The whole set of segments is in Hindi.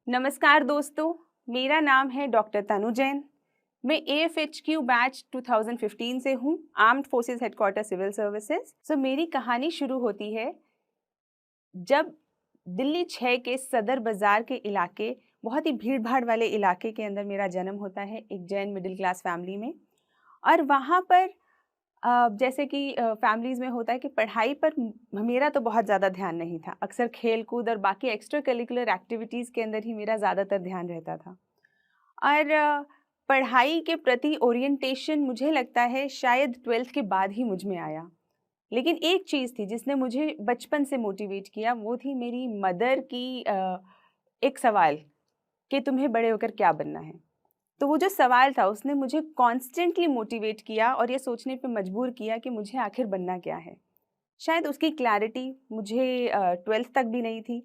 नमस्कार दोस्तों, मेरा नाम है डॉक्टर तनु जैन। मैं AFHQ बैच 2015 से हूँ, armed forces headquarters civil services. मेरी कहानी शुरू होती है जब दिल्ली 6 के सदर बाज़ार के इलाके, बहुत ही भीड़ भाड़ वाले इलाके के अंदर मेरा जन्म होता है, एक जैन मिडिल क्लास फैमिली में। और वहाँ पर जैसे कि फैमिलीज़ में होता है कि पढ़ाई पर मेरा तो बहुत ज़्यादा ध्यान नहीं था। अक्सर खेल कूद और बाकी एक्स्ट्रा करिकुलर एक्टिविटीज़ के अंदर ही मेरा ज़्यादातर ध्यान रहता था। और पढ़ाई के प्रति ओरिएंटेशन मुझे लगता है शायद 12th के बाद ही मुझ में आया। लेकिन एक चीज़ थी जिसने मुझे बचपन से मोटिवेट किया, वो थी मेरी मदर की एक सवाल कि तुम्हें बड़े होकर क्या बनना है। तो वो जो सवाल था उसने मुझे कॉन्स्टेंटली मोटिवेट किया और ये सोचने पे मजबूर किया कि मुझे आखिर बनना क्या है। शायद उसकी क्लैरिटी मुझे 12th तक भी नहीं थी।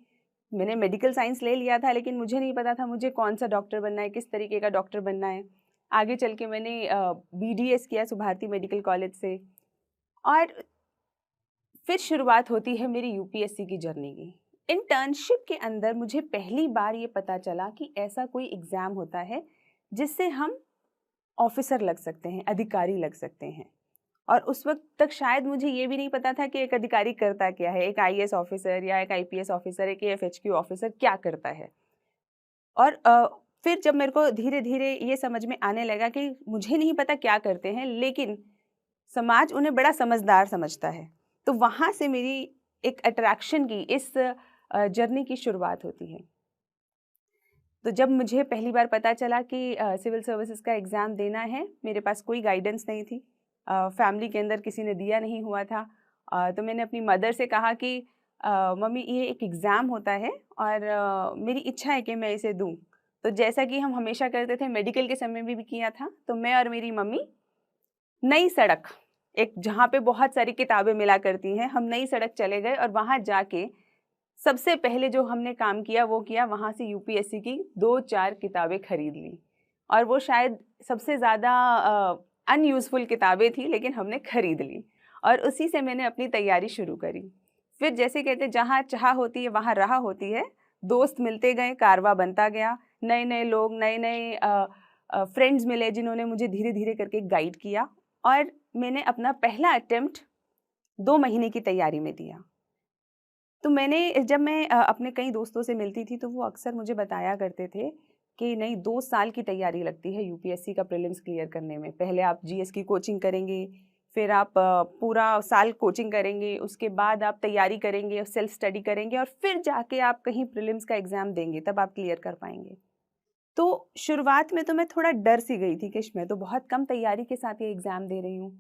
मैंने मेडिकल साइंस ले लिया था, लेकिन मुझे नहीं पता था मुझे कौन सा डॉक्टर बनना है, किस तरीके का डॉक्टर बनना है। आगे चल के मैंने BDS किया सुभारती मेडिकल कॉलेज से। और फिर शुरुआत होती है मेरी UPSC की जर्नी की। इंटर्नशिप के अंदर मुझे पहली बार ये पता चला कि ऐसा कोई एग्ज़ाम होता है जिससे हम ऑफिसर लग सकते हैं, अधिकारी लग सकते हैं। और उस वक्त तक शायद मुझे ये भी नहीं पता था कि एक अधिकारी करता क्या है, एक IAS ऑफिसर या एक IPS ऑफिसर, एक AFHQ ऑफिसर क्या करता है। और फिर जब मेरे को धीरे धीरे ये समझ में आने लगा कि मुझे नहीं पता क्या करते हैं, लेकिन समाज उन्हें बड़ा समझदार समझता है, तो वहाँ से मेरी एक अट्रैक्शन की इस जर्नी की शुरुआत होती है। तो जब मुझे पहली बार पता चला कि सिविल सर्विसेज का एग्ज़ाम देना है, मेरे पास कोई गाइडेंस नहीं थी, फैमिली के अंदर किसी ने दिया नहीं हुआ था। तो मैंने अपनी मदर से कहा कि मम्मी ये एक एग्ज़ाम होता है और मेरी इच्छा है कि मैं इसे दूँ। तो जैसा कि हम हमेशा करते थे, मेडिकल के समय में भी किया था, तो मैं और मेरी मम्मी नई सड़क, एक जहाँ पे बहुत सारी किताबें मिला करती हैं, हम नई सड़क चले गए और वहाँ जाके सबसे पहले जो हमने काम किया वो किया, वहाँ से UPSC की 2-4 किताबें खरीद ली। और वो शायद सबसे ज़्यादा अनयूज़फुल किताबें थी, लेकिन हमने खरीद ली और उसी से मैंने अपनी तैयारी शुरू करी। फिर जैसे कहते जहाँ चाह होती है वहाँ राह होती है, दोस्त मिलते गए, कारवां बनता गया, नए-नए लोग, नए-नए फ्रेंड्स मिले जिन्होंने मुझे धीरे-धीरे करके गाइड किया और मैंने अपना पहला अटेम्प्ट 2 महीने की तैयारी में दिया। तो जब मैं अपने कई दोस्तों से मिलती थी तो वो अक्सर मुझे बताया करते थे कि नहीं, 2 साल की तैयारी लगती है UPSC का प्रीलिम्स क्लियर करने में। पहले आप GS की कोचिंग करेंगे, फिर आप पूरा साल कोचिंग करेंगे, उसके बाद आप तैयारी करेंगे, सेल्फ स्टडी करेंगे और फिर जाके आप कहीं प्रीलिम्स का एग्ज़ाम देंगे, तब आप क्लियर कर पाएंगे। तो शुरुआत में तो मैं थोड़ा डर सी गई थी कि मैं तो बहुत कम तैयारी के साथ ये एग्ज़ाम दे रही हूँ,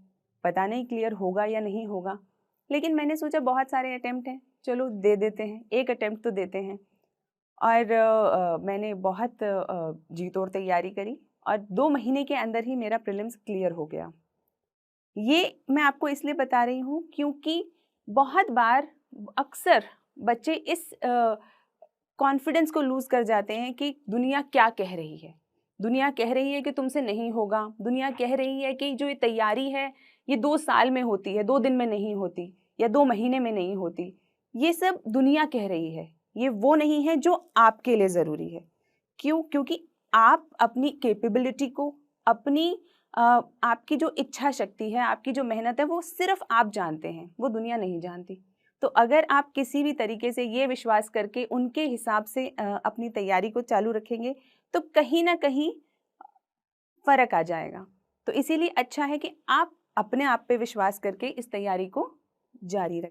पता नहीं क्लियर होगा या नहीं होगा। लेकिन मैंने सोचा बहुत सारे अटेम्प्ट हैं, चलो दे देते हैं, एक अटेम्प्ट तो देते हैं। और मैंने बहुत जी तोड़ तैयारी करी और 2 महीने के अंदर ही मेरा प्रीलिम्स क्लियर हो गया। ये मैं आपको इसलिए बता रही हूँ क्योंकि बहुत बार अक्सर बच्चे इस कॉन्फिडेंस को लूज़ कर जाते हैं कि दुनिया क्या कह रही है। दुनिया कह रही है कि तुमसे नहीं होगा, दुनिया कह रही है कि जो ये तैयारी है ये 2 साल में होती है, 2 दिन में नहीं होती या 2 महीने में नहीं होती। ये सब दुनिया कह रही है, ये वो नहीं है जो आपके लिए ज़रूरी है। क्यों? क्योंकि आप अपनी कैपेबिलिटी को, अपनी आपकी जो इच्छा शक्ति है, आपकी जो मेहनत है, वो सिर्फ़ आप जानते हैं, वो दुनिया नहीं जानती। तो अगर आप किसी भी तरीके से ये विश्वास करके उनके हिसाब से अपनी तैयारी को चालू रखेंगे, तो कहीं न कहीं फ़र्क आ जाएगा। तो इसीलिए अच्छा है कि आप अपने आप पे विश्वास करके इस तैयारी को जारी रखें।